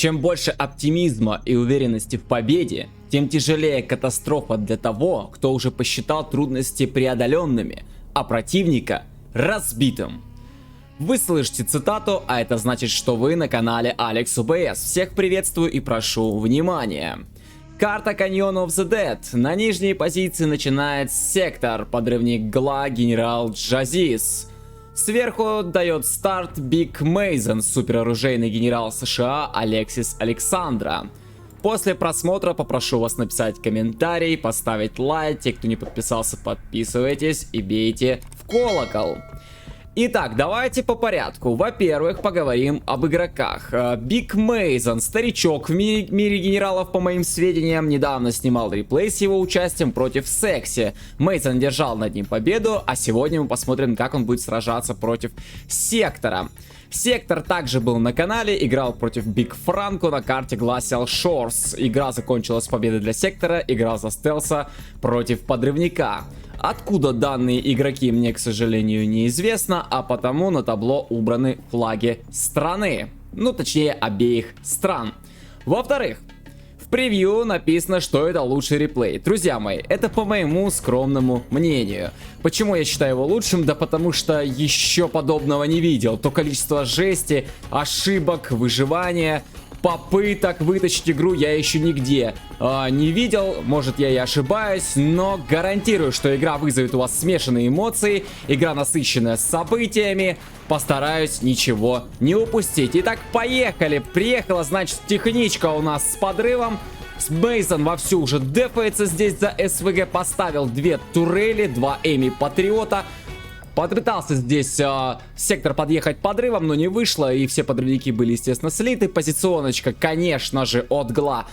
Чем больше оптимизма и уверенности в победе, тем тяжелее катастрофа для того, кто уже посчитал трудности преодоленными, а противника разбитым. Вы слышите цитату, а это значит, что вы на канале Алекс УБС. Всех приветствую и прошу внимания. Карта Canyon of the Dead. На нижней позиции начинает сектор, подрывник ГЛА генерал Джазис. Сверху дает старт Биг Мейсон, супероружейный генерал США Алексис Александра. После просмотра попрошу вас написать комментарий, поставить лайк, те, кто не подписался, подписывайтесь и бейте в колокол. Итак, давайте по порядку. Во-первых, поговорим об игроках. Биг Мейсон, старичок в мире генералов, по моим сведениям, недавно снимал реплей с его участием против Секси. Мейсон держал над ним победу, а сегодня мы посмотрим, как он будет сражаться против Сектора. Сектор также был на канале, играл против Биг Франко на карте Glacial Shores. Игра закончилась победой для Сектора, играл за стелса против подрывника. Откуда данные игроки, мне, к сожалению, неизвестно, а потому на табло убраны флаги страны. Ну, точнее, обеих стран. Во-вторых, в превью написано, что это лучший реплей. Друзья мои, это по моему скромному мнению. Почему я считаю его лучшим? Да потому что еще подобного не видел. То количество жести, ошибок, выживания, попыток вытащить игру я еще нигде не видел. Может, я и ошибаюсь, но гарантирую, что игра вызовет у вас смешанные эмоции. Игра насыщенная событиями. Постараюсь ничего не упустить. Итак, поехали. Приехала, значит, техничка у нас с подрывом. Мейсон вовсю уже дефается здесь за СВГ. Поставил 2 турели, 2 Эми Патриота. Попытался здесь сектор подъехать подрывом, но не вышло, и все подрывники были, естественно, слиты. Позиционочка, конечно же, от ГЛА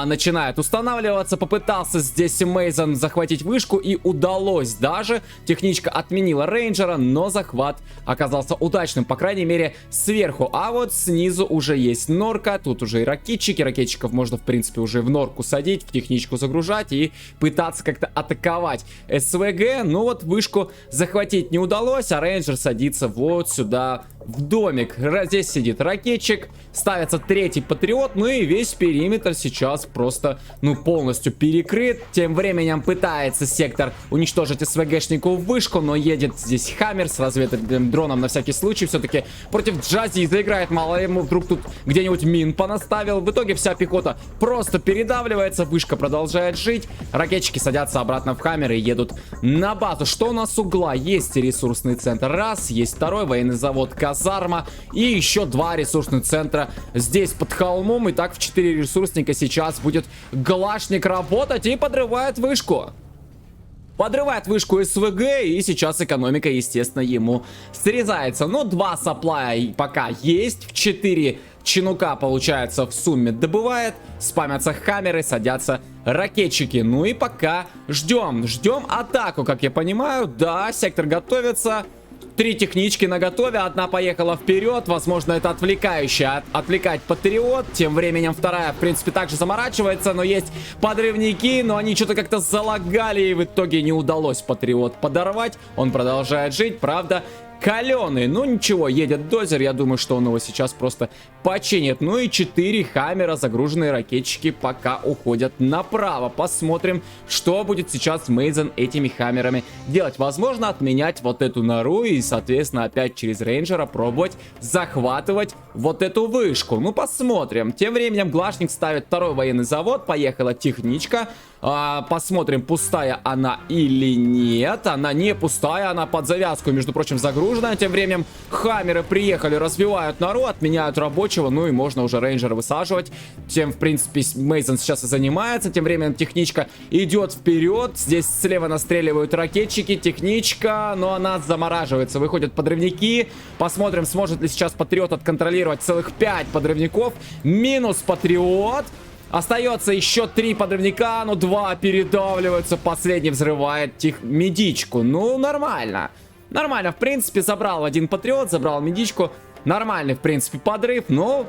начинает устанавливаться. Попытался здесь Мейсон захватить вышку, и удалось даже. Техничка отменила рейнджера, но захват оказался удачным, по крайней мере, сверху. А вот снизу уже есть норка, тут уже и ракетчики. Ракетчиков можно, в принципе, уже в норку садить, в техничку загружать и пытаться как-то атаковать СВГ. Ну вот вышку захватить не удалось, а рейнджер садится вот сюда в домик. Здесь сидит ракетчик, ставится 3-й патриот, ну и весь периметр сейчас просто, ну, полностью перекрыт. Тем временем пытается сектор уничтожить СВГшнику вышку, но едет здесь Хаммер с разведывательным дроном на всякий случай. Все-таки против Джази заиграет, мало ему вдруг тут где-нибудь мин понаставил. В итоге вся пехота просто передавливается, вышка продолжает жить. Ракетчики садятся обратно в Хаммер и едут на базу. Что у нас с угла? Есть ресурсный центр, раз, есть второй военный завод, казарма, и еще 2 ресурсных центра здесь под холмом. И так в 4 ресурсника сейчас будет галашник работать и подрывает вышку. Подрывает вышку СВГ, и сейчас экономика, естественно, ему срезается. Но 2 саплая пока есть, в 4 чинука, получается, в сумме добывает. Спамятся хаммеры, садятся ракетчики. Ну и пока ждем атаку, как я понимаю. Да, сектор готовится. 3 технички наготове, одна поехала вперед, возможно, это отвлекающая, отвлекать патриот. Тем временем вторая, в принципе, также заморачивается, но есть подрывники, но они что-то как-то залагали, и в итоге не удалось патриот подорвать. Он продолжает жить, правда, каленый. Ну ничего, едет дозер, я думаю, что он его сейчас просто починит. Ну и 4 хаммера, загруженные ракетчики, пока уходят направо. Посмотрим, что будет сейчас Мейсон этими хаммерами делать. Возможно, отменять вот эту нору и, соответственно, опять через рейнджера пробовать захватывать вот эту вышку. Ну, посмотрим. Тем временем Глашник ставит 2-й военный завод. Поехала техничка. Посмотрим, пустая она или нет. Она не пустая, она под завязку, между прочим, загружена. Тем временем хаммеры приехали, разбивают нору, отменяют рабочего. Ну и можно уже рейнджера высаживать. Тем, в принципе, Мейсон сейчас и занимается. Тем временем техничка идет вперед. Здесь слева настреливают ракетчики. Техничка, но она замораживается. Выходят подрывники. Посмотрим, сможет ли сейчас патриот отконтролировать целых 5 подрывников. Минус патриот. Остается еще 3 подрывника, но 2 передавливаются. Последний взрывает медичку. Ну, нормально. Нормально, в принципе, забрал 1 патриот, забрал медичку. Нормальный, в принципе, подрыв, но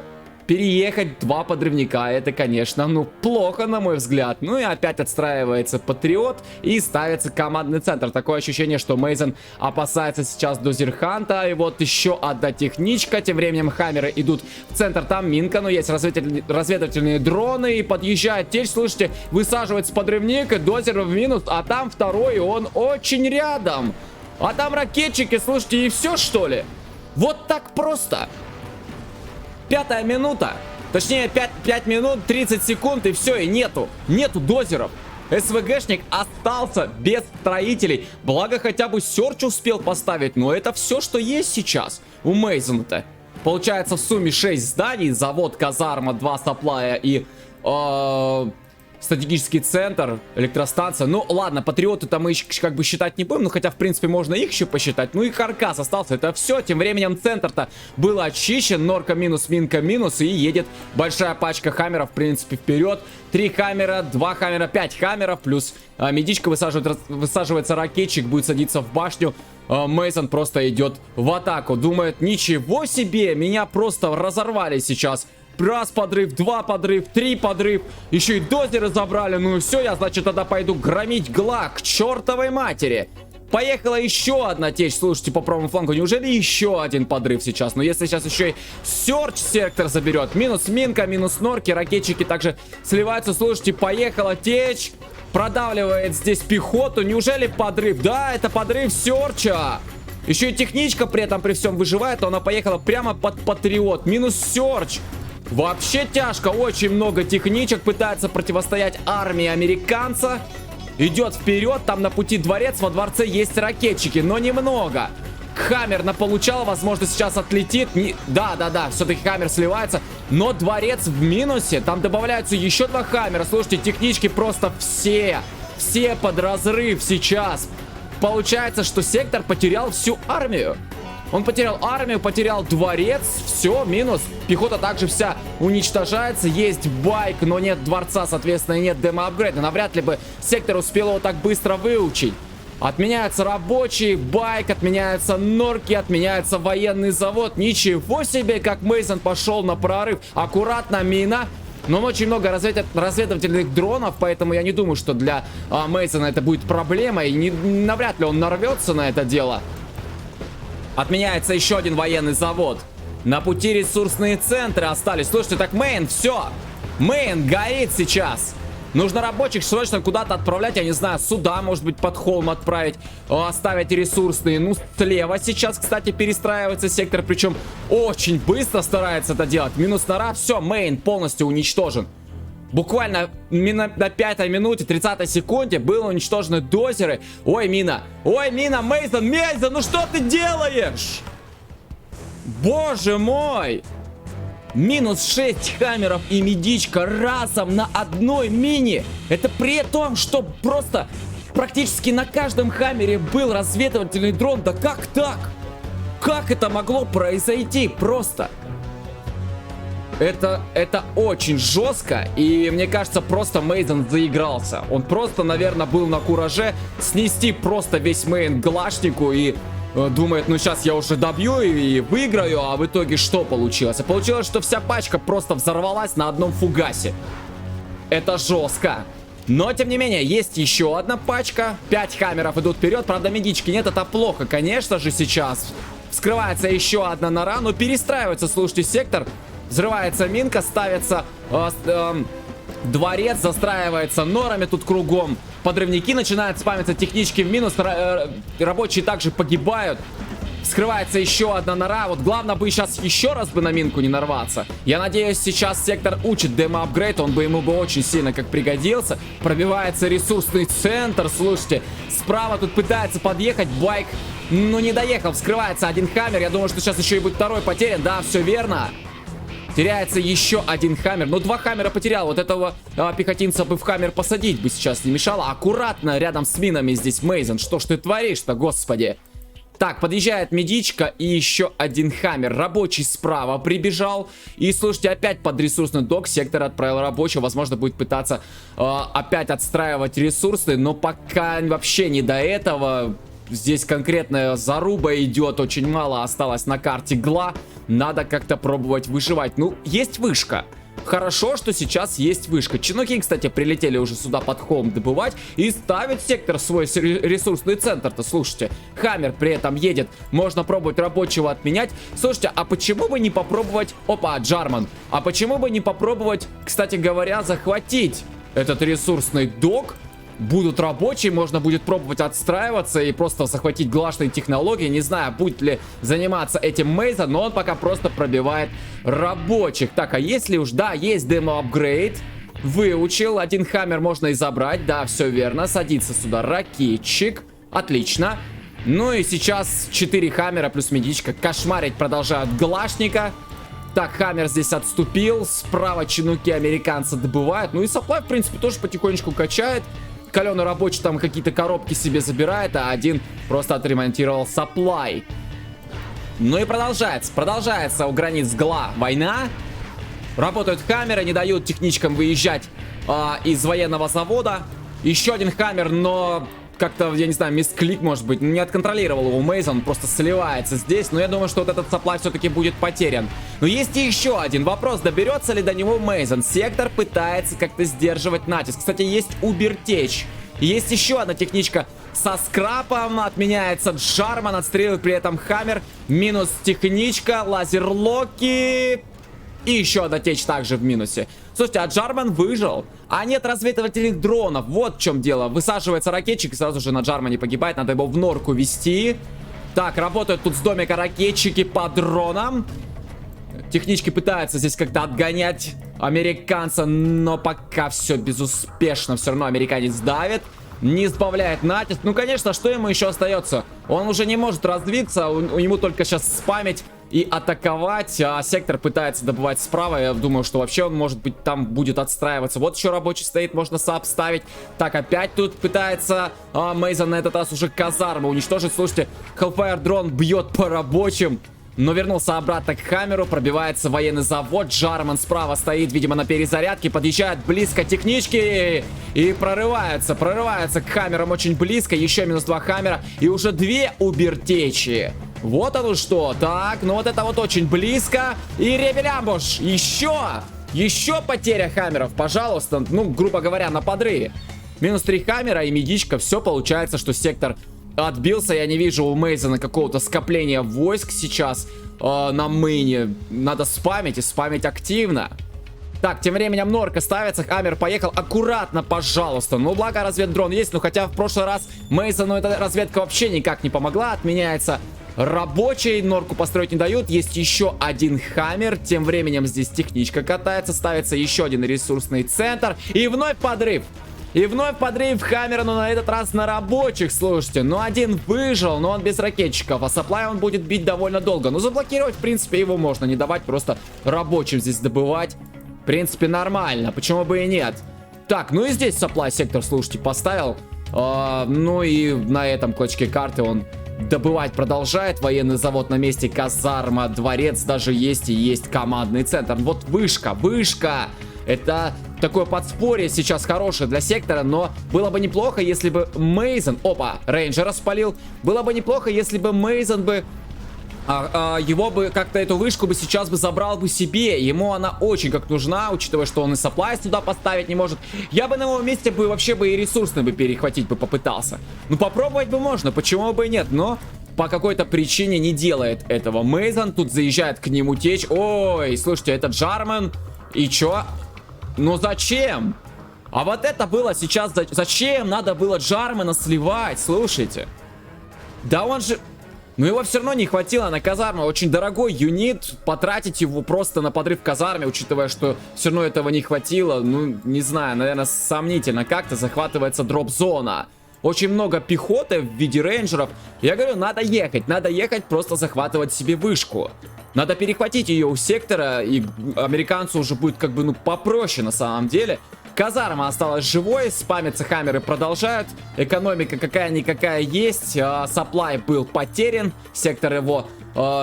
переехать 2 подрывника, это, конечно, ну, плохо, на мой взгляд. Ну и опять отстраивается Патриот и ставится командный центр. Такое ощущение, что Мейзен опасается сейчас Дозерханта. И вот еще одна техничка. Тем временем хаммеры идут в центр, там минка, но есть разведывательные дроны. И подъезжает Теч, слышите, высаживается подрывник, и Дозер в минус, а там второй, и он очень рядом. А там ракетчики, слушайте, и все, что ли? Вот так просто. 5-я минута. Точнее, 5 минут 30 секунд, и все, и нету дозеров. СВГшник остался без строителей. Благо, хотя бы Серч успел поставить, но это все, что есть сейчас у Мейзена-то. Получается, в сумме 6 зданий. Завод, казарма, 2 саплая и... стратегический центр, электростанция. Ну ладно, патриоты-то мы как бы считать не будем, ну хотя в принципе можно их еще посчитать. Ну и каркас остался, это все. Тем временем центр-то был очищен, норка минус, минка минус, и едет большая пачка хаммеров в принципе вперед. 3 хаммера, 2 хаммера, 5 хаммеров, плюс медичка высаживается ракетчик, будет садиться в башню. Мейсон просто идет в атаку, думает, ничего себе, меня просто разорвали сейчас. Раз подрыв, 2 подрыв, 3 подрыв. Еще и дозеры забрали. Ну и все, я, значит, тогда пойду громить ГЛАГ к чертовой матери. Поехала еще одна течь, слушайте, по правому флангу. Неужели еще один подрыв сейчас? Но если сейчас еще и Серч сектор заберет. Минус минка, минус норки. Ракетчики также сливаются. Слушайте, поехала течь. Продавливает здесь пехоту. Неужели подрыв? Да, это подрыв Серча. Еще и техничка при этом при всем выживает. Она поехала прямо под Патриот. Минус Серч. Вообще тяжко, очень много техничек пытается противостоять армии американца. Идет вперед, там на пути дворец, во дворце есть ракетчики, но немного. Хаммер наполучал, возможно сейчас отлетит. Да, все-таки хаммер сливается, но дворец в минусе. Там добавляются еще 2 хаммера. Слушайте, технички просто все под разрыв сейчас. Получается, что сектор потерял всю армию. Он потерял армию, потерял дворец. Все, минус. Пехота также вся уничтожается. Есть байк, но нет дворца, соответственно, нет демо-апгрейда. Навряд ли бы сектор успел его так быстро выучить. Отменяются рабочие, байк, отменяются норки, отменяется военный завод. Ничего себе, как Мейсон пошел на прорыв. Аккуратно, мина. Но очень много разведывательных дронов, поэтому я не думаю, что для Мейсона это будет проблемой. Навряд ли он нарвется на это дело. Отменяется еще один военный завод. На пути ресурсные центры остались. Слушайте, так Мейн, все. Мейн горит сейчас. Нужно рабочих срочно куда-то отправлять, я не знаю, сюда, может быть, под холм отправить. Оставить ресурсные. Ну, слева сейчас, кстати, перестраивается сектор. Причем очень быстро старается это делать. Минус нора, все, Мейн полностью уничтожен. Буквально на 5-й минуте, 30-й секунде было уничтожены дозеры. Ой, мина, Мейсон, ну что ты делаешь? Боже мой. Минус 6 хаммеров и медичка разом на одной мине. Это при том, что просто практически на каждом хаммере был разведывательный дрон. Да как так? Как это могло произойти просто? Это очень жестко, и мне кажется, просто Мейзен заигрался. Он просто, наверное, был на кураже снести просто весь мейн глашнику и думает, ну сейчас я уже добью и выиграю, а в итоге что получилось? А получилось, что вся пачка просто взорвалась на одном фугасе. Это жестко. Но, тем не менее, есть еще одна пачка. 5 хаммеров идут вперед, правда, медички нет, это плохо, конечно же, сейчас. Вскрывается еще одна нора, но перестраивается, слушайте, сектор. Взрывается минка, ставится дворец, застраивается норами тут кругом. Подрывники начинают спамиться, технички в минус, рабочие также погибают. Вскрывается еще одна нора. Вот главное бы сейчас еще раз бы на минку не нарваться. Я надеюсь, сейчас сектор учит демо-апгрейд, он бы ему бы очень сильно как пригодился. Пробивается ресурсный центр, слушайте. Справа тут пытается подъехать байк, но не доехал. Вскрывается один хаммер, я думаю, что сейчас еще и будет второй потерян. Да, все верно. Теряется еще один хаммер. Ну, 2 хаммера потерял. Вот этого пехотинца бы в хаммер посадить бы сейчас не мешало. Аккуратно рядом с минами здесь Мейзен. Что ж ты творишь-то, господи? Так, подъезжает медичка и еще один хаммер. Рабочий справа прибежал. И, слушайте, опять под ресурсный док сектор отправил рабочего. Возможно, будет пытаться опять отстраивать ресурсы. Но пока вообще не до этого. здесь конкретная заруба идет, очень мало осталось на карте Гла. Надо как-то пробовать выживать. Ну, есть вышка. Хорошо, что сейчас есть вышка. Чинуки, кстати, прилетели уже сюда под холм добывать и ставят сектор свой ресурсный центр-то. Слушайте, Хаммер при этом едет. Можно пробовать рабочего отменять. Слушайте, а почему бы не попробовать... Опа, Джарман. А почему бы не попробовать, кстати говоря, захватить этот ресурсный док? Будут рабочие, можно будет пробовать отстраиваться и просто захватить глашные технологии. Не знаю, будет ли заниматься этим Мейзон, но он пока просто пробивает рабочих. Так, а если уж... Да, есть демо-апгрейд. Выучил. Один Хаммер можно и забрать. Да, все верно. Садится сюда ракетчик. Отлично. Ну и сейчас 4 Хаммера плюс медичка кошмарить продолжают глашника. Так, Хаммер здесь отступил. Справа чинуки американцы добывают. Ну и саплай, в принципе, тоже потихонечку качает. Каленый рабочий там какие-то коробки себе забирает, а один просто отремонтировал саплай. Ну и продолжается у границ Гла война. Работают Хаммеры, не дают техничкам выезжать из военного завода. Еще один Хаммер, но как-то, я не знаю, мисклик, может быть, не отконтролировал его Мейзон, просто сливается здесь. Но я думаю, что вот этот саплай все-таки будет потерян. Но есть и еще один вопрос, доберется ли до него Мейзон. Сектор пытается как-то сдерживать натиск. Кстати, есть Убертеч. Есть еще одна техничка со скрапом. Отменяется Джарман, отстреливает при этом Хаммер. Минус техничка, лазерлоки. И еще одна течь также в минусе. Слушайте, а Джарман выжил. А нет разведывателей дронов. Вот в чем дело. Высаживается ракетчик и сразу же на Джармане погибает. Надо его в норку вести. Так, работают тут с домика ракетчики по дронам. Технички пытаются здесь как-то отгонять американца. Но пока все безуспешно. Все равно американец давит. Не избавляет натиск. Ну, конечно, что ему еще остается? Он уже не может развиться. У него только сейчас спамить и атаковать. А сектор пытается добывать справа. Я думаю, что вообще он, может быть, там будет отстраиваться. Вот еще рабочий стоит, можно сообставить. Так, опять тут пытается Мейзон на этот раз уже казарму уничтожить. Слушайте, Hellfire дрон бьет по рабочим. Но вернулся обратно к Хаммеру, пробивается военный завод. Джарман справа стоит, видимо, на перезарядке. Подъезжает близко технички и прорывается к Хаммерам очень близко. Еще минус 2 Хаммера и уже 2 Убертечи. Вот оно что. Так, ну вот это вот очень близко. И ребелямбуш. Еще потеря Хаммеров, пожалуйста. Ну, грубо говоря, на подрыве. Минус 3 Хаммера и медичка. Все получается, что сектор отбился. Я не вижу у Мейзона какого-то скопления войск сейчас на мейне. Надо спамить и спамить активно. Так, тем временем норка ставится. Хаммер поехал. Аккуратно, пожалуйста. Ну, благо разведдрон есть. Но хотя в прошлый раз Мейзону эта разведка вообще никак не помогла. Отменяется рабочий. Норку построить не дают. Есть еще один Хаммер. Тем временем здесь техничка катается. Ставится еще один ресурсный центр. И вновь подрыв. И вновь подрыв Хаммера, но на этот раз на рабочих, слушайте. Ну, один выжил, но он без ракетчиков. А саплай он будет бить довольно долго. Но заблокировать, в принципе, его можно. Не давать просто рабочим здесь добывать. В принципе, нормально. Почему бы и нет? Так, ну и здесь саплай сектор, слушайте, поставил. Ну и на этом клочке карты он добывать продолжает. Военный завод на месте, казарма, дворец даже есть. И есть командный центр. Вот вышка. Это такое подспорье сейчас хорошее для сектора, но было бы неплохо, если бы Мейзон... Опа, рейнджера спалил. Было бы неплохо, если бы Мейзон бы... его бы как-то эту вышку бы сейчас бы забрал бы себе. Ему она очень как нужна, учитывая, что он и саплай сюда поставить не может. Я бы на его месте бы вообще бы и ресурсный бы перехватить бы попытался. Ну попробовать бы можно, почему бы и нет, но... По какой-то причине не делает этого. Мейзон тут заезжает к нему течь. Ой, слушайте, это Джарман. И чё? Ну зачем? А вот это было сейчас... Зачем надо было Джармана сливать? Слушайте. Да он же... Но его все равно не хватило на казарму. Очень дорогой юнит. Потратить его просто на подрыв казарме, учитывая, что все равно этого не хватило. Ну, не знаю, наверное, сомнительно. Как-то захватывается дроп-зона. Очень много пехоты в виде рейнджеров. Я говорю, надо ехать, просто захватывать себе вышку. Надо перехватить ее у сектора, и американцу уже будет как бы, ну, попроще на самом деле. Казарма осталась живой, спамятся Хаммеры продолжают. Экономика какая-никакая есть. Саплай был потерян, сектор его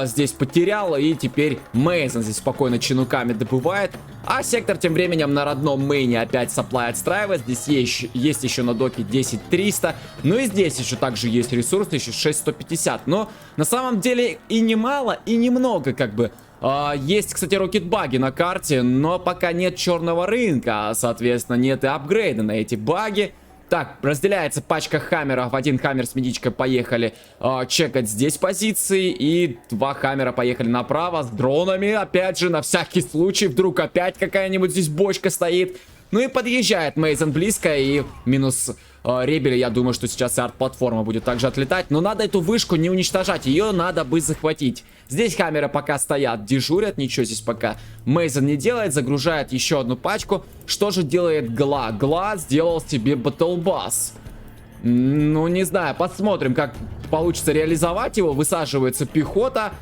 здесь потерял. И теперь Мейзон здесь спокойно чинуками добывает. А сектор тем временем на родном мейне опять supply отстраивает. Здесь есть еще на доке 10300. Ну и здесь еще также есть ресурсы, еще 6150. Но на самом деле и немало, и немного как бы. Есть, кстати, рокет-баги на карте, но пока нет черного рынка. Соответственно, нет и апгрейда на эти баги. Так, разделяется пачка хаммеров. Один хаммер с медичкой поехали чекать здесь позиции. И 2 хаммера поехали направо с дронами. Опять же, на всякий случай, вдруг опять какая-нибудь здесь бочка стоит. Ну и подъезжает Мейзен близко. И минус Ребеля, я думаю, что сейчас и арт-платформа будет также отлетать. Но надо эту вышку не уничтожать. Ее надо бы захватить. Здесь хаммеры пока стоят, дежурят. Ничего здесь пока Мейзен не делает. Загружает еще одну пачку. Что же делает Гла? Гла сделал себе батлбас. Ну, не знаю. Посмотрим, как получится реализовать его. Высаживается пехота.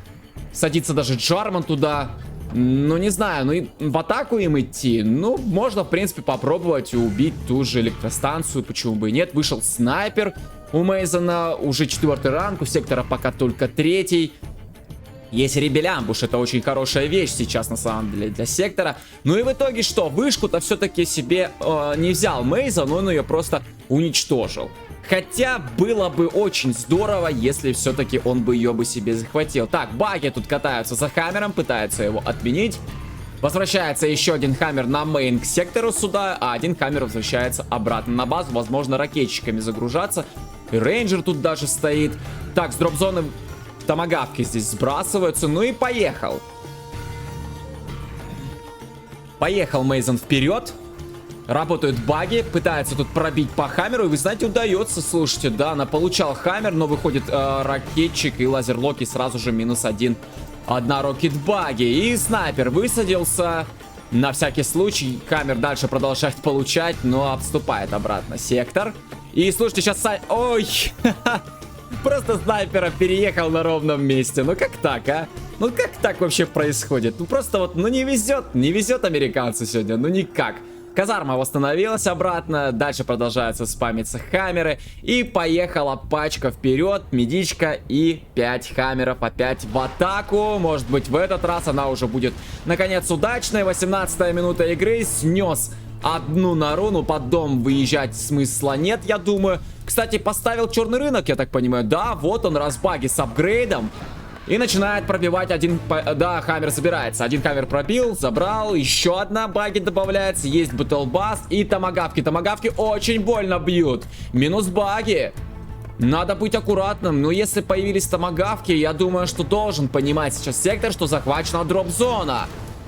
Садится даже Джарман туда. Ну, не знаю, ну в атаку им идти. Ну, можно, в принципе, попробовать убить ту же электростанцию. Почему бы и нет? Вышел снайпер у Мейзена. Уже 4-й ранг. У сектора пока только 3-й. Есть ребелямбуш, это очень хорошая вещь сейчас на самом деле для сектора. Ну и в итоге что? Вышку-то все-таки себе не взял Мейзен, он ее просто уничтожил. Хотя было бы очень здорово, если все-таки он бы ее бы себе захватил. Так, баги тут катаются за хаммером, пытаются его отменить. Возвращается еще один хаммер на мейн к сектору сюда, а один хаммер возвращается обратно на базу. Возможно, ракетчиками загружаться. И рейнджер тут даже стоит. Так, с дроп-зоны томагавки здесь сбрасываются. Ну и поехал. Поехал Мейзен вперед. Работают баги, пытается тут пробить по хаммеру. И вы знаете, удается, слушайте, да, она получал хаммер, но выходит ракетчик и лазерлоки сразу же -1. Одна рокет-баги. И снайпер высадился. На всякий случай хаммер дальше продолжает получать, но отступает обратно сектор. И слушайте, сейчас... Ой! Просто снайпера переехал на ровном месте. Ну как так, а? Ну как так вообще происходит? Ну просто вот, ну не везет американцу сегодня, ну никак. Казарма восстановилась обратно, дальше продолжаются спамиться хаммеры. И поехала пачка вперед, медичка и 5 хаммеров опять в атаку. Может быть, в этот раз она уже будет наконец удачной. 18-я минута игры, снес одну на руну, под дом выезжать смысла нет, я думаю. Кстати, поставил черный рынок, я так понимаю. Да, вот он, разбаги с апгрейдом. И начинает пробивать один... Да, хаммер собирается. Один хаммер пробил, забрал. Еще одна баги добавляется. Есть батлбас и томагавки. Томагавки очень больно бьют. Минус баги. Надо быть аккуратным. Но если появились томагавки, я думаю, что должен понимать сейчас сектор, что захвачена дроп-зона.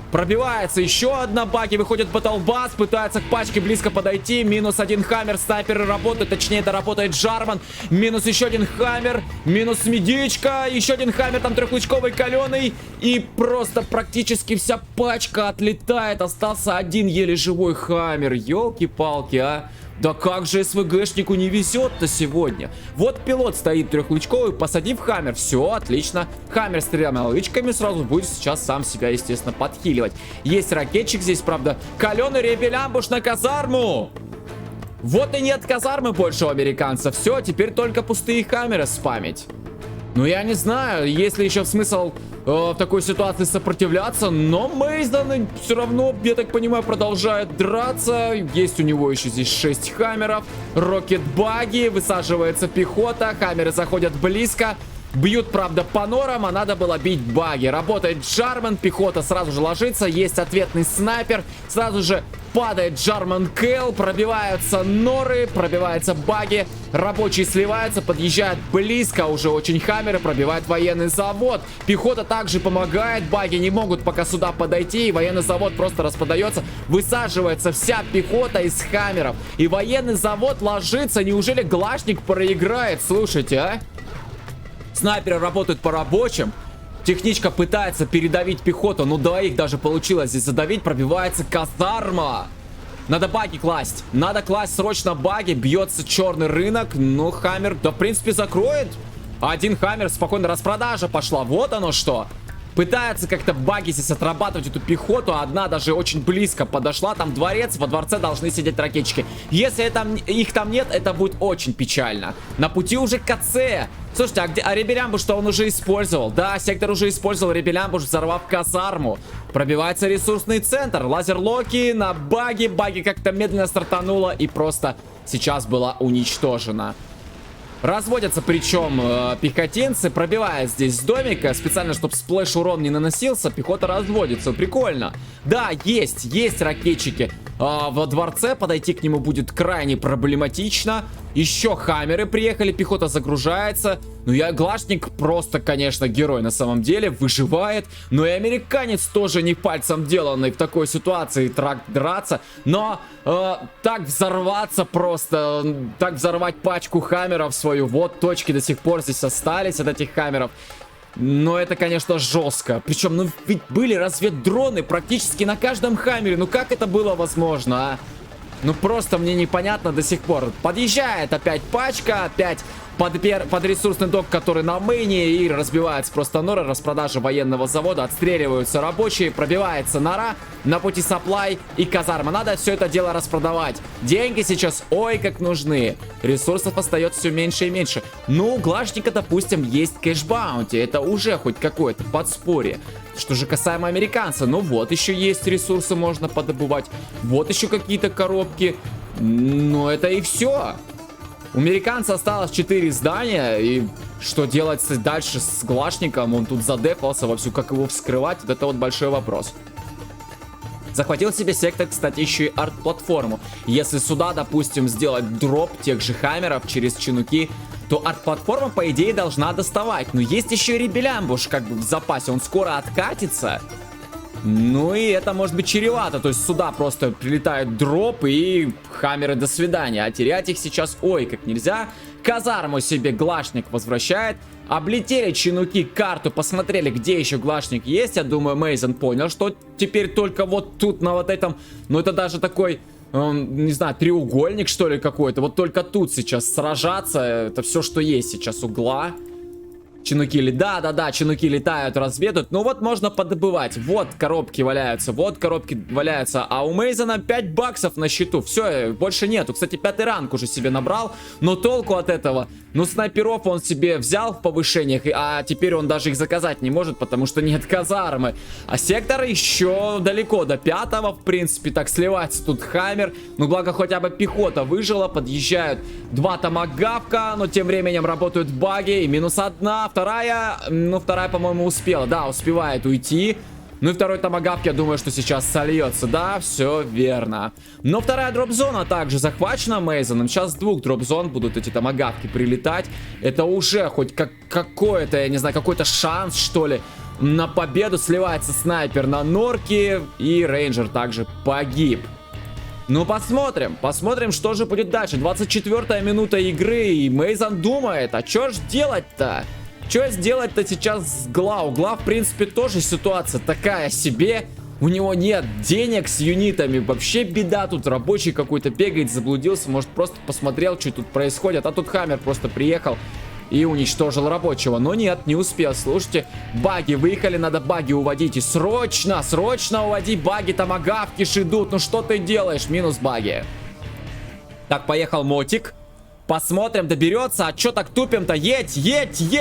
Пробивается еще одна баги, выходит батлбас, пытается к пачке близко подойти. -1 хаммер, снайперы работают, точнее это работает Джарман. Минус еще один хаммер, минус медичка, еще один хаммер, там трехлучковый каленый. И просто практически вся пачка отлетает, остался один еле живой хаммер. Ёлки-палки, а. Да как же СВГшнику не везет-то сегодня? Вот пилот стоит трехлучковый, посадив хаммер. Все, отлично. Хаммер с 3 лычками сразу будет сейчас сам себя, естественно, подхиливать. Есть ракетчик здесь, правда. Каленый ребелямбуш на казарму. Вот и нет казармы больше у американцев. Все, теперь только пустые хаммеры спамить. Ну, я не знаю, есть ли еще смысл в такой ситуации сопротивляться, но Мейзен все равно, я так понимаю, продолжает драться. Есть у него еще здесь 6 хаммеров, рокет-баги, высаживается пехота, хаммеры заходят близко. Бьют, правда, по норам, а надо было бить баги. Работает Джарман, пехота сразу же ложится, есть ответный снайпер. Сразу же падает Джарман Кэл, пробиваются норы, пробиваются баги. Рабочие сливаются, подъезжают близко уже очень хаммеры, пробивает военный завод. Пехота также помогает, баги не могут пока сюда подойти, и военный завод просто распадается. Высаживается вся пехота из хаммеров, и военный завод ложится. Неужели Глашник проиграет? Слушайте, а? Снайперы работают по рабочим. Техничка пытается передавить пехоту. Ну, двоих даже получилось здесь задавить. Пробивается казарма. Надо баги класть. Надо класть срочно баги. Бьется черный рынок. Ну, хаммер, да, в принципе, закроет. Один хаммер, спокойно распродажа пошла. Вот оно что. Пытаются как-то баги здесь отрабатывать эту пехоту. Одна даже очень близко подошла. Там дворец, во дворце должны сидеть ракетчики. Если их там нет, это будет очень печально. На пути уже КЦ. Слушайте, а Ребелямбуш, что он уже использовал? Да, сектор уже использовал Ребелямбуш, взорвав казарму. Пробивается ресурсный центр. Лазерлоки на баги. Баги как-то медленно стартануло и просто сейчас была уничтожена. Разводятся причем пехотинцы, пробивая здесь с домика, специально, чтобы сплэш-урон не наносился, пехота разводится, прикольно. Да, есть ракетчики во дворце, подойти к нему будет крайне проблематично. Еще хаммеры приехали, пехота загружается. Ну и Глашник просто, конечно, герой на самом деле, выживает. Но и американец тоже не пальцем деланный в такой ситуации драться. Но так взорваться просто, так взорвать пачку хаммеров свою. Вот точки до сих пор здесь остались от этих хаммеров. Но это, конечно, жестко. Причем, ну ведь были разведдроны практически на каждом хаммере. Ну как это было возможно, а? Ну просто мне непонятно до сих пор. Подъезжает опять пачка, опять под ресурсный док, который на мейне, и разбивается просто нора, распродажа военного завода, отстреливаются рабочие, пробивается нора, на пути сапплай и казарма. Надо все это дело распродавать. Деньги сейчас ой как нужны. Ресурсов остается все меньше и меньше. Ну, у Глашника, допустим, есть кэш-баунти. Это уже хоть какое-то подспорье. Что же касаемо американца, ну вот еще есть ресурсы, можно подобывать. Вот еще какие-то коробки. Но это и все. У американца осталось 4 здания, и что делать дальше с Глашником? Он тут задефался вовсю, как его вскрывать, вот это вот большой вопрос. Захватил себе сектор, кстати, еще и арт-платформу. Если сюда, допустим, сделать дроп тех же хаммеров через чинуки, то арт-платформа, по идее, должна доставать. Но есть еще и Ребелямбуш, как бы в запасе, он скоро откатится. Ну и это может быть чревато. То есть сюда просто прилетают дропы и хаммеры до свидания. А терять их сейчас ой как нельзя. Казарму себе Глашник возвращает. Облетели чинуки карту, посмотрели, где еще Глашник есть. Я думаю, Мейзен понял, что теперь только вот тут на вот этом... Ну это даже такой... не знаю, треугольник что ли какой-то. Вот только тут сейчас сражаться. Это все, что есть сейчас угла. Чинуки, да, чинуки летают, разведут. Ну вот можно подобывать. Вот коробки валяются, А у Мейзена 5 баксов на счету. Все, больше нету. Кстати, 5-й ранг уже себе набрал. Но толку от этого. Ну, снайперов он себе взял в повышениях, а теперь он даже их заказать не может, потому что нет казармы. А сектор еще далеко до 5-го, в принципе. Так, сливается тут хаммер. Ну, благо хотя бы пехота выжила. Подъезжают 2 томагавка, но тем временем работают баги. И минус 1. Вторая, по-моему, успела. Да, успевает уйти. Ну и второй томагавк, я думаю, что сейчас сольется. Да, все верно. Но вторая дроп-зона также захвачена Мейзеном. Сейчас с 2 дроп-зон будут эти томагавки прилетать. Это уже хоть какой-то, я не знаю, какой-то шанс, что ли, на победу. Сливается снайпер на норке. И рейнджер также погиб. Ну, посмотрим, что же будет дальше. 24-я минута игры, и Мейзен думает, а что ж делать-то? Что сделать-то сейчас с Гла? У Гла, в принципе, тоже ситуация такая себе. У него нет денег с юнитами. Вообще беда тут. Рабочий какой-то бегает, заблудился. Может, просто посмотрел, что тут происходит. А тут хаммер просто приехал и уничтожил рабочего. Но нет, не успел. Слушайте, баги выехали, надо баги уводить. И срочно уводи баги. Томагавки идут. Ну что ты делаешь? Минус баги. Так, поехал мотик. Посмотрим, доберется. А чё так тупим-то? Едь,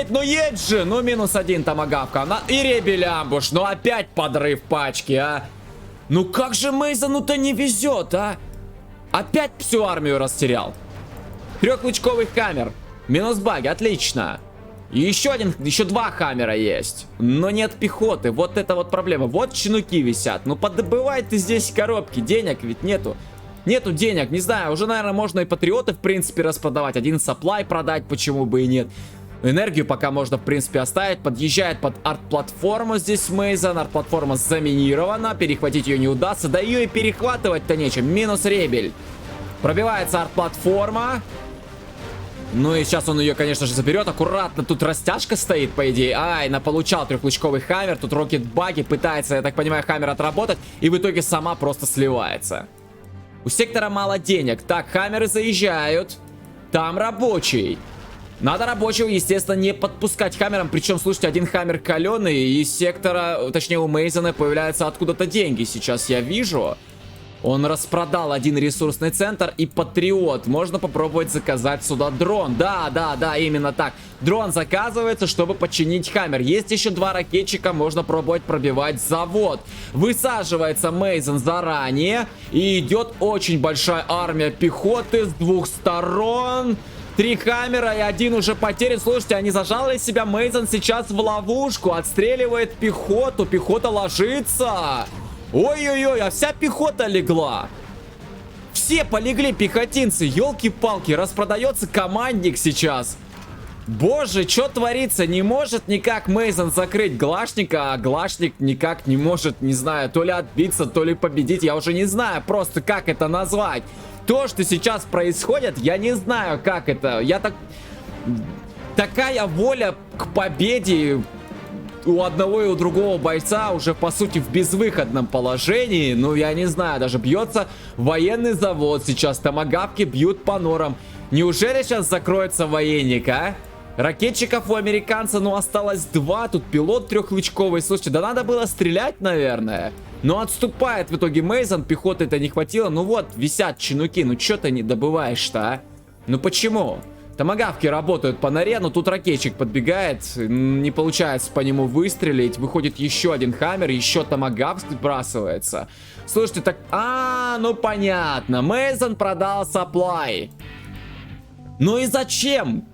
ну едь же. Ну, минус 1 томагавка. И Ребелямбуш. Ну, опять подрыв пачки, а. Ну, как же Мейзену-то не везет, а? Опять всю армию растерял. 3-лучковый хаммер. Минус баги, отлично. И еще 2 хаммера есть. Но нет пехоты. Вот это вот проблема. Вот чинуки висят. Ну, подобывай ты здесь коробки. Денег ведь нету. Нету денег, не знаю, уже, наверное, можно и патриоты, в принципе, распродавать. Один сапплай продать, почему бы и нет. Энергию пока можно, в принципе, оставить. Подъезжает под арт-платформу здесь Мейзен. Арт-платформа заминирована, перехватить ее не удастся. Да ее и перехватывать-то нечем. Минус Ребель. Пробивается арт-платформа. Ну и сейчас он ее, конечно же, заберет. Аккуратно, тут растяжка стоит, по идее. Ай, получал 3-лучковый хаммер. Тут рокет-баги пытается, я так понимаю, хаммер отработать. И в итоге сама просто сливается. У сектора мало денег. Так, хаммеры заезжают. Там рабочий. Надо рабочего, естественно, не подпускать хаммером. Причем, слушайте, один хаммер каленый, и из сектора, точнее у Мейзена появляются откуда-то деньги. Сейчас я вижу. Он распродал один ресурсный центр и Патриот. Можно попробовать заказать сюда дрон. Да, именно так. Дрон заказывается, чтобы починить хаммер. Есть еще 2 ракетчика, можно пробовать пробивать завод. Высаживается Мейзен заранее. И идет очень большая армия пехоты с 2 сторон. 3 хаммера и 1 уже потерян. Слушайте, они зажали себя. Мейзен сейчас в ловушку. Отстреливает пехоту. Пехота ложится. Ой-ой-ой, а вся пехота легла. Все полегли пехотинцы. Ёлки-палки, распродается командник сейчас. Боже, что творится? Не может никак Мейзен закрыть Глашника, а Глашник никак не может, не знаю, то ли отбиться, то ли победить. Я уже не знаю просто, как это назвать. То, что сейчас происходит, я не знаю, как это. Такая воля к победе у одного и у другого бойца уже, по сути, в безвыходном положении. Ну, я не знаю, даже бьется военный завод сейчас. Томагавки бьют по норам. Неужели сейчас закроется военник, а? Ракетчиков у американца, ну, осталось 2. Тут пилот трехлучковый. Слушайте, да надо было стрелять, наверное. Но отступает в итоге Мейзен. Пехоты-то не хватило. Ну вот, висят чинуки. Ну, что ты не добываешь-то, а? Ну, почему? Томагавки работают по норе, но тут ракетчик подбегает. Не получается по нему выстрелить. Выходит еще один хаммер, еще томагавк сбрасывается. Слушайте, так... ну понятно. Мейзен продал сапплай. Ну и зачем?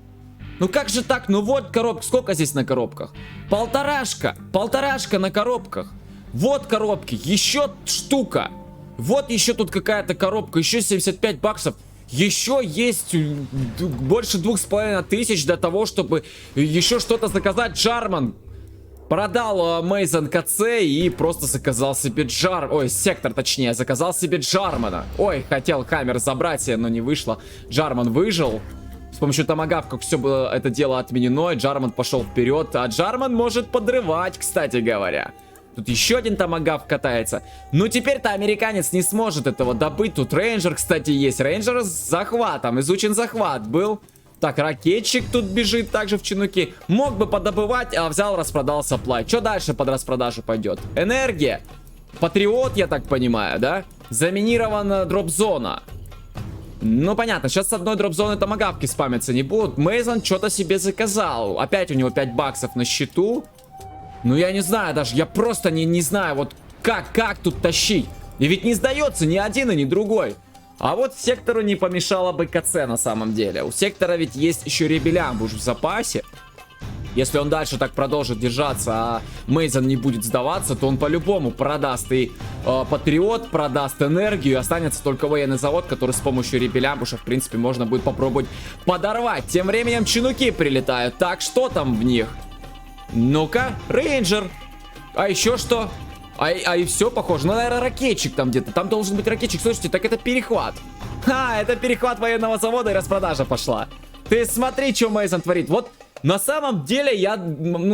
Ну как же так? Ну вот коробка. Сколько здесь на коробках? Полторашка. Полторашка на коробках. Вот коробки. Еще штука. Вот еще тут какая-то коробка. Еще 75 баксов. Еще есть больше 2500 для того, чтобы еще что-то заказать. Джарман продал Мейзен КЦ и просто заказал себе сектор, точнее, заказал себе Джармана. Ой, хотел хаммер забрать, но не вышло. Джарман выжил. С помощью томагавков все было это дело отменено, и Джарман пошел вперед. А Джарман может подрывать, кстати говоря. Тут еще один томагавк катается. Ну, теперь-то американец не сможет этого добыть. Тут рейнджер, кстати, есть. Рейнджер с захватом. Изучен захват был. Так, ракетчик тут бежит также в чинуке. Мог бы подобывать, а взял, распродал сапплай. Что дальше под распродажу пойдет? Энергия. Патриот, я так понимаю, да? Заминирована дроп-зона. Ну, понятно, сейчас с одной дроп-зоны томагавки спамиться не будут. Мейзен что-то себе заказал. Опять у него 5 баксов на счету. Ну, я не знаю даже, я просто не знаю, вот как тут тащить. И ведь не сдается ни один и ни другой. А вот сектору не помешало бы КЦ на самом деле. У сектора ведь есть еще ребелямбуш в запасе. Если он дальше так продолжит держаться, а Мейзен не будет сдаваться, то он по-любому продаст и Патриот, продаст энергию. Останется только военный завод, который с помощью ребелямбуша, в принципе, можно будет попробовать подорвать. Тем временем чинуки прилетают. Так, что там в них? Ну-ка, рейнджер. А еще что? И все похоже. Ну, наверное, ракетчик там где-то. Там должен быть ракетчик. Слушайте, так это перехват. Это перехват военного завода и распродажа пошла. Ты смотри, что Мейзен творит. Вот на самом деле я,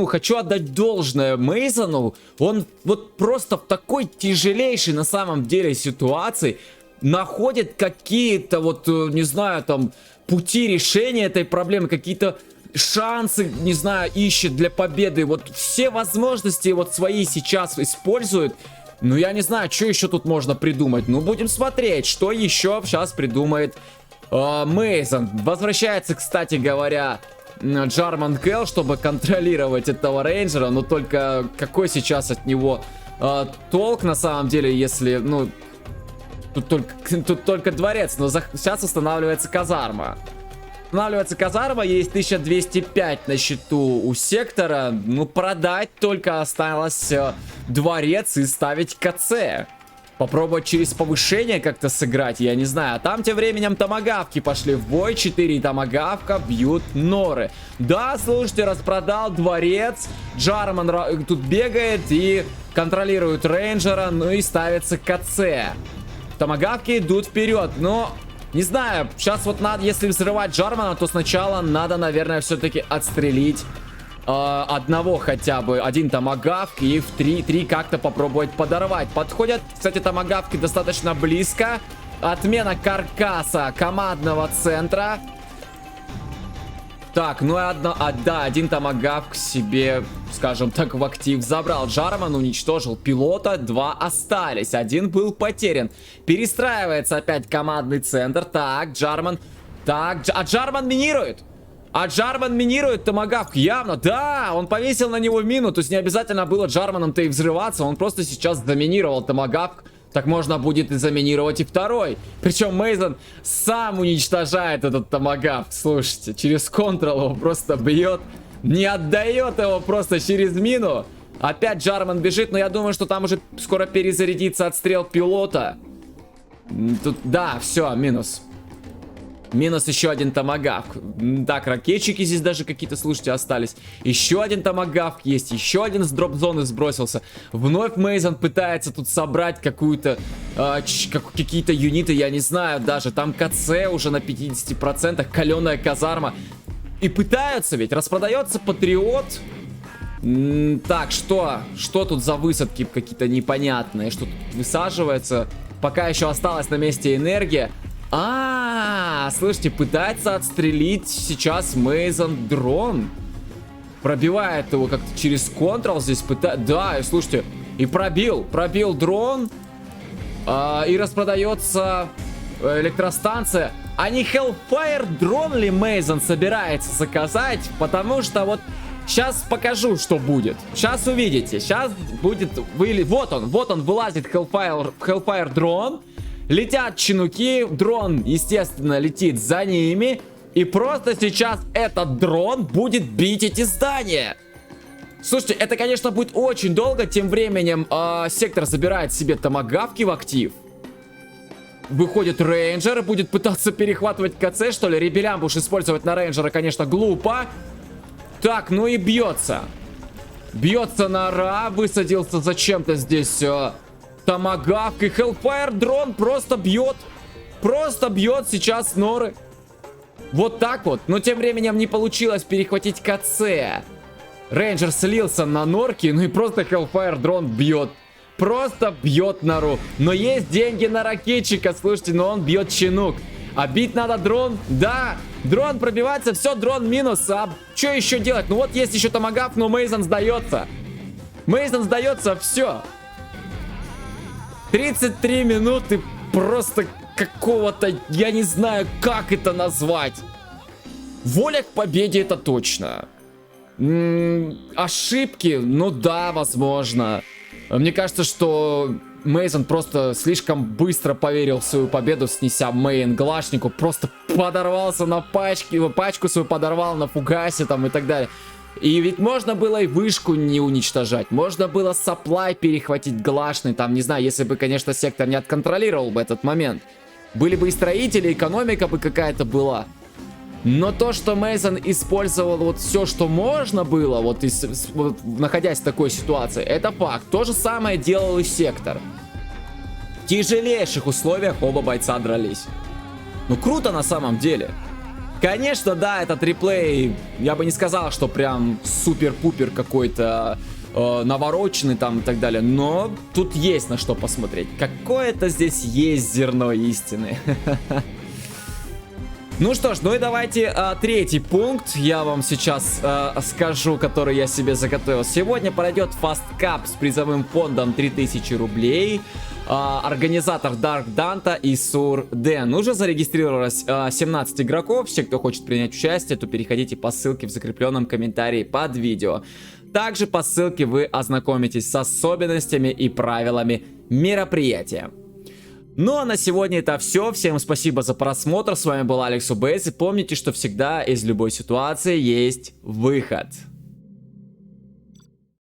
хочу отдать должное Мейзену. Он вот просто в такой тяжелейшей на самом деле ситуации находит какие-то не знаю, там, пути решения этой проблемы, какие-то шансы, не знаю, ищет для победы. Вот все возможности свои сейчас использует. Ну, я не знаю, что еще тут можно придумать. Ну, будем смотреть, что еще сейчас придумает Мейзен. Возвращается, кстати говоря, Джарман Кэл, чтобы контролировать этого рейнджера. Но только какой сейчас от него толк на самом деле, если, тут только дворец. Но сейчас останавливается казарма. Есть 1205 на счету у сектора. Ну, продать только осталось дворец и ставить КЦ. Попробовать через повышение как-то сыграть, я не знаю. А там тем временем томагавки пошли в бой. 4 томагавка бьют норы. Да, слушайте, распродал дворец. Джарман тут бегает и контролирует рейнджера. Ну и ставится КЦ. Томагавки идут вперед, но... Не знаю, сейчас надо, если взрывать Джармана, то сначала надо, наверное, все-таки отстрелить одного хотя бы. Один томагавк и в 3 как-то попробовать подорвать. Подходят, кстати, томагавки достаточно близко. Отмена каркаса командного центра. Так, ну и да, один томагавк себе, скажем так, в актив забрал. Джарман уничтожил пилота, 2 остались, 1 был потерян. Перестраивается опять командный центр. Так, Джарман. Так, Джарман минирует. Джарман минирует томагавк, явно, да, он повесил на него мину, то есть не обязательно было Джарманом-то и взрываться, он просто сейчас заминировал томагавк. Так можно будет и заминировать и второй. Причем Мейзен сам уничтожает этот томагавк. Слушайте, через контрол его просто бьет. Не отдает его просто через мину. Опять Джарман бежит, но я думаю, что там уже скоро перезарядится отстрел пилота. Тут, да, все, минус. Минус еще один томагавк. Так, ракетчики здесь даже какие-то, слушайте, остались. Еще один томагавк есть. Еще один с дроп-зоны сбросился. Вновь Мейзен пытается тут собрать какую-то... какие-то юниты, я не знаю даже. Там КЦ уже на 50%. Каленая казарма. И пытаются ведь. Распродается Патриот. Так, что? Что тут за высадки какие-то непонятные? Что тут высаживается? Пока еще осталась на месте энергия. Слышите, пытается отстрелить сейчас Мейзен дрон. Пробивает его как-то через контрол здесь. Да, и слушайте, и пробил дрон. И распродается электростанция. А не Hellfire дрон ли Мейзен собирается заказать? Потому что вот сейчас покажу, что будет. Сейчас увидите. Сейчас будет... Вот он вылазит Hellfire дрон. Летят чинуки, дрон, естественно, летит за ними. И просто сейчас этот дрон будет бить эти здания. Слушайте, это, конечно, будет очень долго. Тем временем сектор забирает себе томагавки в актив. Выходит рейнджер, будет пытаться перехватывать КЦ, что ли. Ребелям будешь использовать на рейнджера, конечно, глупо. Так, ну и бьется. Бьется нора, высадился зачем-то здесь... томагавк, и Hellfire дрон просто бьет. Просто бьет сейчас норы. Вот так вот. Но тем временем не получилось перехватить КЦ. Рейнджер слился на норки, ну и просто Hellfire дрон бьет. Просто бьет нору. Но есть деньги на ракетчика, слушайте, но он бьет чинук. А бить надо дрон? Да, дрон пробивается, все, дрон минус. А что еще делать? Ну вот есть еще томагавк, но Мейзен сдается. Мейзен сдается, все. 33 минуты просто какого-то, я не знаю, как это назвать. Воля к победе, это точно. Ошибки, ну да, возможно. Мне кажется, что Мейзен просто слишком быстро поверил в свою победу, снеся мейн глашнику. Просто подорвался на пачку свою подорвал на фугасе там и так далее. И ведь можно было и вышку не уничтожать. Можно было сапплай перехватить глашный. Там, не знаю, если бы, конечно, сектор не отконтролировал бы этот момент. Были бы и строители, экономика бы какая-то была. Но то, что Мейзен использовал вот все, что можно было, вот находясь в такой ситуации, это факт. То же самое делал и сектор. В тяжелейших условиях оба бойца дрались. Ну круто на самом деле. Конечно, да, этот реплей, я бы не сказал, что прям супер-пупер какой-то навороченный там и так далее, но тут есть на что посмотреть. Какое-то здесь есть зерно истины. Ну что ж, ну и давайте третий пункт я вам сейчас скажу, который я себе заготовил. Сегодня пройдет Fast Cup с призовым фондом 3000 рублей. Организатор Dark Danta и Сур Дэн. Уже зарегистрировалось 17 игроков. Все, кто хочет принять участие, то переходите по ссылке в закрепленном комментарии под видео. Также по ссылке вы ознакомитесь с особенностями и правилами мероприятия. Ну а на сегодня это все. Всем спасибо за просмотр. С вами был Алекс УБС. И помните, что всегда из любой ситуации есть выход.